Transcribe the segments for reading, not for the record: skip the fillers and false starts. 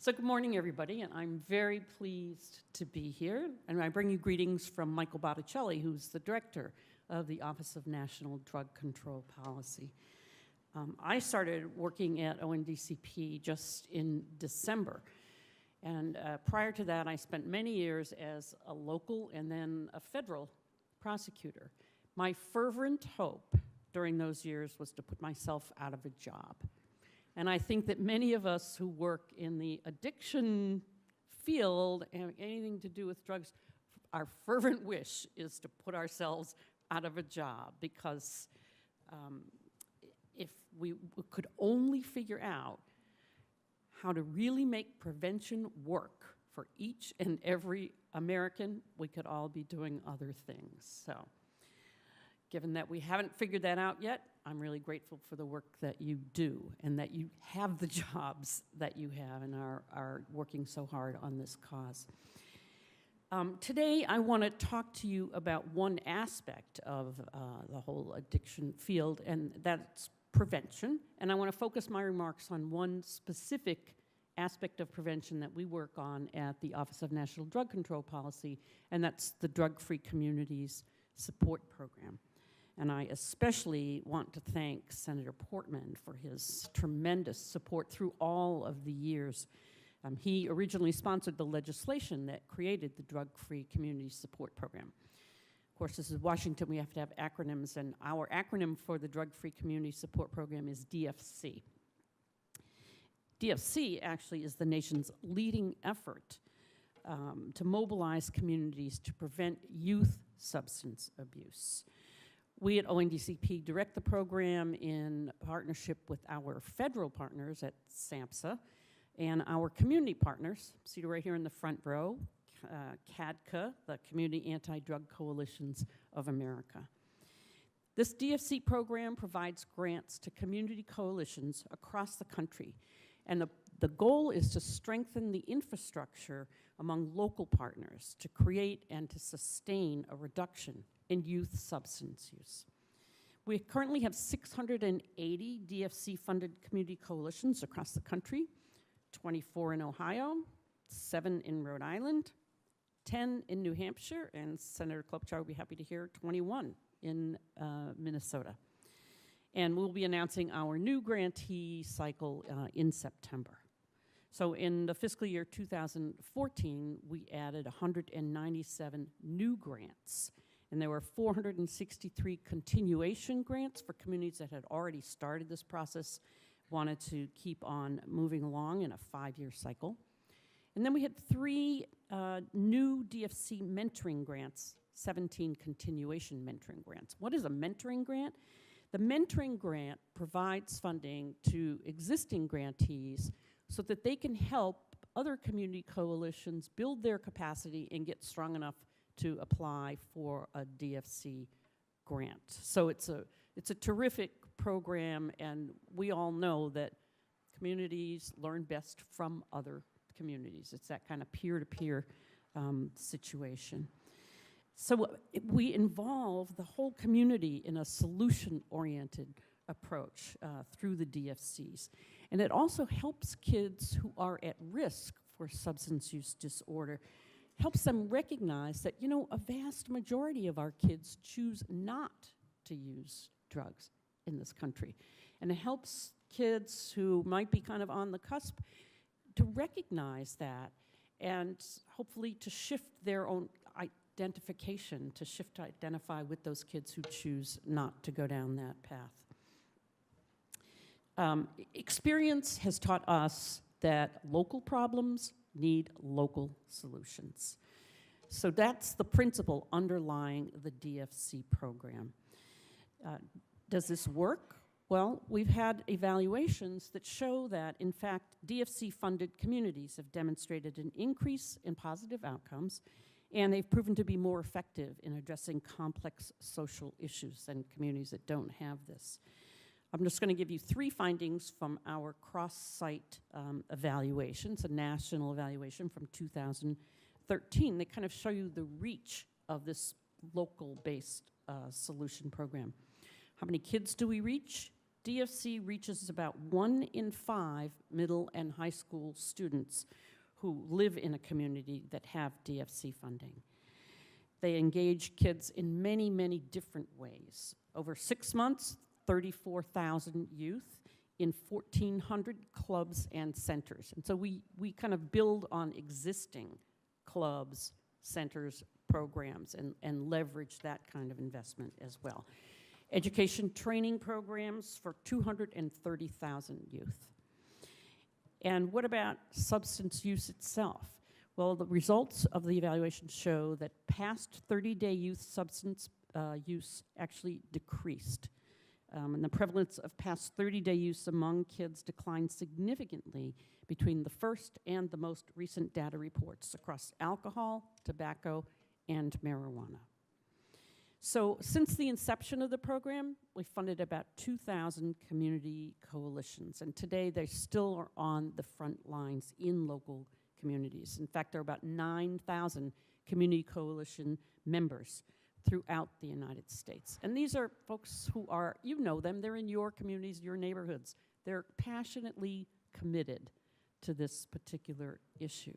So good morning, everybody, and I'm very pleased to be here. And I bring you greetings from Michael Botticelli, who's the director of the Office of National Drug Control Policy. I started working at ONDCP just in December. And prior to that, I spent many years as a local and then a federal prosecutor. My fervent hope during those years was to put myself out of a job. And I think that many of us who work in the addiction field and anything to do with drugs, our fervent wish is to put ourselves out of a job, because if we could only figure out how to really make prevention work for each and every American, we could all be doing other things. So, given that we haven't figured that out yet, I'm really grateful for the work that you do and that you have the jobs that you have and are working so hard on this cause. Today, I want to talk to you about one aspect of the whole addiction field, and that's prevention. And I want to focus my remarks on one specific aspect of prevention that we work on at the Office of National Drug Control Policy, and that's the Drug-Free Communities Support Program. And I especially want to thank Senator Portman for his tremendous support through all of the years. He originally sponsored the legislation that created the Drug-Free Community Support Program. Of course, this is Washington. We have to have acronyms, and our acronym for the Drug-Free Community Support Program is DFC. DFC actually is the nation's leading effort to mobilize communities to prevent youth substance abuse. We at ONDCP direct the program in partnership with our federal partners at SAMHSA and our community partners, seated right here in the front row, CADCA, the Community Anti-Drug Coalitions of America. This DFC program provides grants to community coalitions across the country, and the goal is to strengthen the infrastructure among local partners to create and to sustain a reduction in youth substance use. We currently have 680 DFC-funded community coalitions across the country, 24 in Ohio, 7 in Rhode Island, 10 in New Hampshire, and Senator Klobuchar will be happy to hear 21 in Minnesota. And we'll be announcing our new grantee cycle in September. So in the fiscal year 2014, we added 197 new grants. And there were 463 continuation grants for communities that had already started this process, wanted to keep on moving along in a 5-year cycle. And then we had 3 new DFC mentoring grants, 17 continuation mentoring grants. What is a mentoring grant? The mentoring grant provides funding to existing grantees so that they can help other community coalitions build their capacity and get strong enough to apply for a DFC grant. So it's a terrific program, and we all know that communities learn best from other communities. It's that kind of peer-to-peer situation. So we involve the whole community in a solution-oriented approach through the DFCs. And it also helps kids who are at risk for substance use disorder, helps them recognize that, you know, a vast majority of our kids choose not to use drugs in this country. And it helps kids who might be kind of on the cusp to recognize that and hopefully to shift their own identification, to shift to identify with those kids who choose not to go down that path. Experience has taught us that local problems need local solutions. So that's the principle underlying the DFC program. Does this work? Well, we've had evaluations that show that, in fact, DFC-funded communities have demonstrated an increase in positive outcomes, and they've proven to be more effective in addressing complex social issues than communities that don't have this. I'm just going to give you 3 findings from our cross-site evaluation. It's a national evaluation from 2013. They kind of show you the reach of this local-based solution program. How many kids do we reach? DFC reaches about 1 in 5 middle and high school students who live in a community that have DFC funding. They engage kids in many, many different ways. Over 6 months, 34,000 youth in 1,400 clubs and centers. And so we kind of build on existing clubs, centers, programs, and leverage that kind of investment as well. Education training programs for 230,000 youth. And what about substance use itself? Well, the results of the evaluation show that past 30-day youth substance use actually decreased. And the prevalence of past 30-day use among kids declined significantly between the first and the most recent data reports across alcohol, tobacco, and marijuana. So since the inception of the program, we funded about 2,000 community coalitions, and today they still are on the front lines in local communities. In fact, there are about 9,000 community coalition members throughout the United States. And these are folks who are, you know them, they're in your communities, your neighborhoods. They're passionately committed to this particular issue.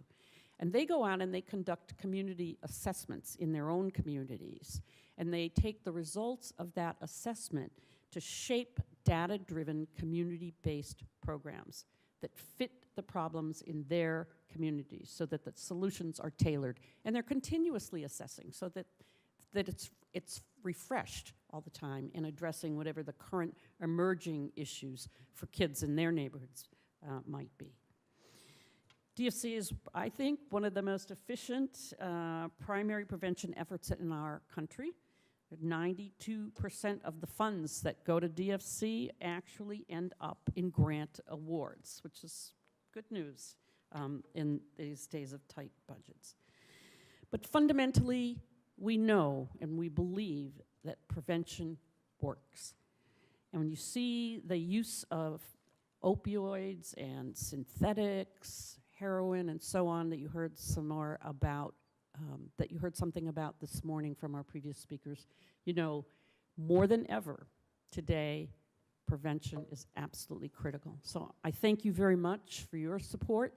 And they go out and they conduct community assessments in their own communities. And they take the results of that assessment to shape data-driven, community-based programs that fit the problems in their communities so that the solutions are tailored. And they're continuously assessing so that it's refreshed all the time in addressing whatever the current emerging issues for kids in their neighborhoods might be. DFC is, I think, one of the most efficient primary prevention efforts in our country. 92% of the funds that go to DFC actually end up in grant awards, which is good news in these days of tight budgets. But fundamentally, we know and we believe that prevention works. And when you see the use of opioids and synthetics, heroin, and so on that you heard some more about, that you heard something about this morning from our previous speakers, you know, more than ever today, prevention is absolutely critical. So I thank you very much for your support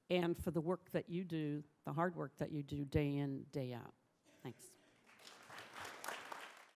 and for the work that you do, the hard work that you do day in, day out. Thanks.